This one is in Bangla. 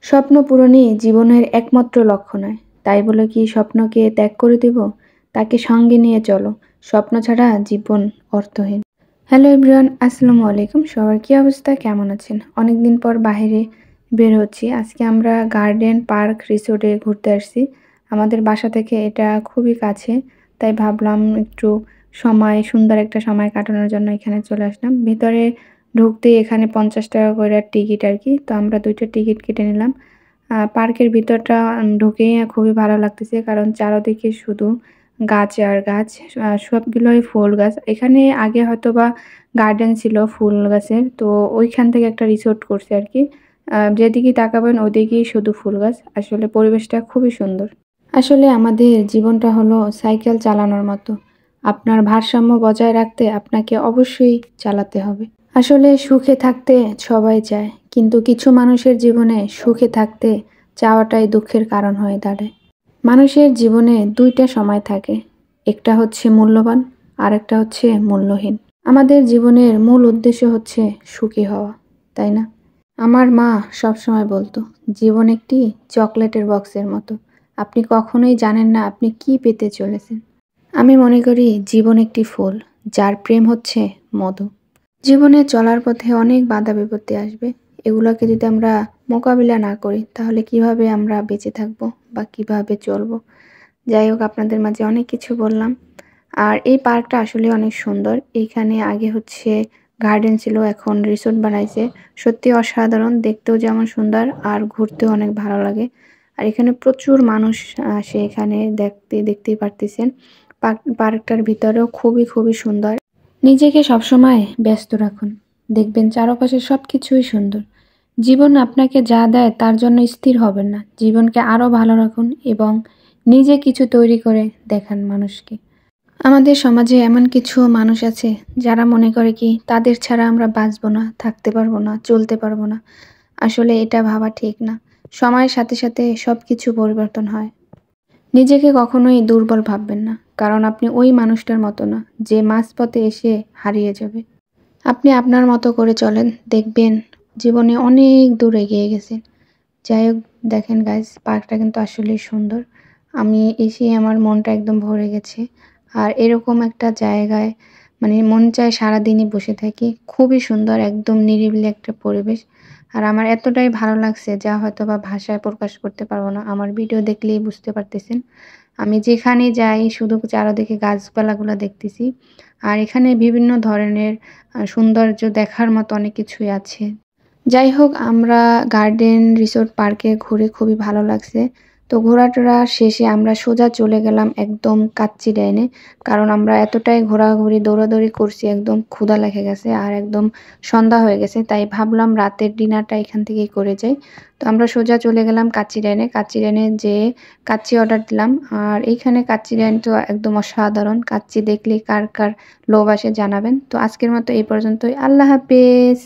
স্বপ্ন পূরণই জীবনের একমাত্র লক্ষ্য নয়। তাই বলে কি স্বপ্নকে ত্যাগ করে দেব? তাকে সঙ্গে নিয়ে চলো। স্বপ্ন ছাড়া জীবন অর্থহীন। হ্যালো এভরিওয়ান, আসসালামু আলাইকুম। সবার কি অবস্থা, কেমন আছেন? অনেকদিন পর বাইরে বের হচ্ছি। আজকে আমরা গার্ডেন পার্ক রিসোর্টে ঘুরতে আসছি। আমাদের বাসা থেকে এটা খুবই কাছে, তাই ভাবলাম একটু সুন্দর একটা সময় কাটানোর জন্য এখানে চলে আসলাম। ভিতরে ঢুকতেই এখানে 50 টাকা করে টিকিট আর কি। তো আমরা 2টা টিকিট কেটে নিলাম। পার্কের ভিতরটা ঢুকেই খুবই ভালো লাগতেছে, কারণ চারদিকে শুধু গাছ আর গাছ। সবগুলোই ফুল গাছ। এখানে আগে হয়তোবা গার্ডেন ছিল ফুল গাছের, তো ওইখান থেকে একটা রিসোর্ট করছে আর কি। যেদিকেই তাকাবেন ওদিকেই শুধু ফুল গাছ। আসলে পরিবেশটা খুবই সুন্দর। আসলে আমাদের জীবনটা হলো সাইকেল চালানোর মতো। আপনার ভারসাম্য বজায় রাখতে আপনাকে অবশ্যই চালাতে হবে। আসলে সুখে থাকতে সবাই চায়, কিন্তু কিছু মানুষের জীবনে সুখে থাকতে চাওয়াটাই দুঃখের কারণ হয়ে দাঁড়ায়। মানুষের জীবনে 2টা সময় থাকে, একটা হচ্ছে মূল্যবান আর একটা হচ্ছে মূল্যহীন। আমাদের জীবনের মূল উদ্দেশ্য হচ্ছে সুখী হওয়া, তাই না? আমার মা সবসময় বলতো, জীবন একটি চকলেটের বক্সের মতো। আপনি কখনোই জানেন না আপনি কি পেতে চলেছেন। আমি মনে করি জীবন একটি ফুল, যার প্রেম হচ্ছে মধু। জীবনে চলার পথে অনেক বাধা বিপত্তি আসবে। এগুলোকে যদি আমরা মোকাবিলা না করি, তাহলে কিভাবে আমরা বেঁচে থাকবো বা কিভাবে চলবো? যাই হোক, আপনাদের মাঝে অনেক কিছু বললাম। আর এই পার্কটা আসলে অনেক সুন্দর। এইখানে আগে হচ্ছে গার্ডেন ছিল, এখন রিসোর্ট বানাইছে। সত্যি অসাধারণ, দেখতেও যেমন সুন্দর আর ঘুরতেও অনেক ভালো লাগে। আর এখানে প্রচুর মানুষ আসে, এখানে দেখতেই পারতেছেন। পার্কটার ভিতরেও খুবই খুবই সুন্দর। নিজেকে সবসময় ব্যস্ত রাখুন, দেখবেন চারপাশে সবকিছুই সুন্দর। জীবন আপনাকে যা দেয় তার জন্য স্থির হবেন না। জীবনকে আরো ভালো রাখুন এবং নিজে কিছু তৈরি করে দেখান মানুষকে। আমাদের সমাজে এমন কিছু মানুষ আছে যারা মনে করে কি তাদের ছাড়া আমরা বাঁচবো না, থাকতে পারবো না, চলতে পারবো না। আসলে এটা ভাবা ঠিক না। সময়ের সাথে সাথে সবকিছু পরিবর্তন হয়। নিজেকে কখনোই দুর্বল ভাববেন না, কারণ আপনি ওই মানুষটার মতো না যে মাঝপথে এসে হারিয়ে যাবে। আপনি আপনার মতো করে চলেন, দেখবেন জীবনে অনেক দূর এগিয়ে গেছেন। যাই হোক, দেখেন গাইস, পার্কটা কিন্তু আসলেই সুন্দর। আমি এসে আমার মনটা একদম ভরে গেছে। আর এরকম একটা জায়গায় মানে মন চায় সারাদিনই বসে থাকি। খুবই সুন্দর, একদম নিরিবিলি একটা পরিবেশ। আর আমার এতটাই ভালো লাগছে যা হয়তোবা ভাষায় প্রকাশ করতে পারবো না। আমার ভিডিও দেখলেই বুঝতে পারতেছেন। আমি যেখানে যাই শুধু চারদিকে গাছপালাগুলো দেখতেছি। আর এখানে বিভিন্ন ধরনের সৌন্দর্য দেখার মতো অনেক কিছুই আছে। যাই হোক, আমরা গার্ডেন রিসোর্ট পার্কে ঘুরে খুবই ভালো লাগছে। তো ঘোরাটোরা শেষে আমরা সোজা চলে গেলাম একদম কাচ্চি ডাইনে, কারণ আমরা এতটাই ঘোরাঘুরি দৌড়াদৌড়ি করছি, একদম ক্ষুধা লেগে গেছে আর একদম সন্ধ্যা হয়ে গেছে। তাই ভাবলাম রাতের ডিনারটা এখান থেকেই করে যাই। তো আমরা সোজা চলে গেলাম কাচ্চি ডাইনে। কাচ্চি ডাইনে যেয়ে কাচ্চি অর্ডার দিলাম। আর এইখানে কাচ্চি ডাইন তো একদম অসাধারণ। কাচ্চি দেখলে কার কার লোভ আসে জানাবেন। তো আজকের মতো এই পর্যন্তই। আল্লাহ হাফেজ।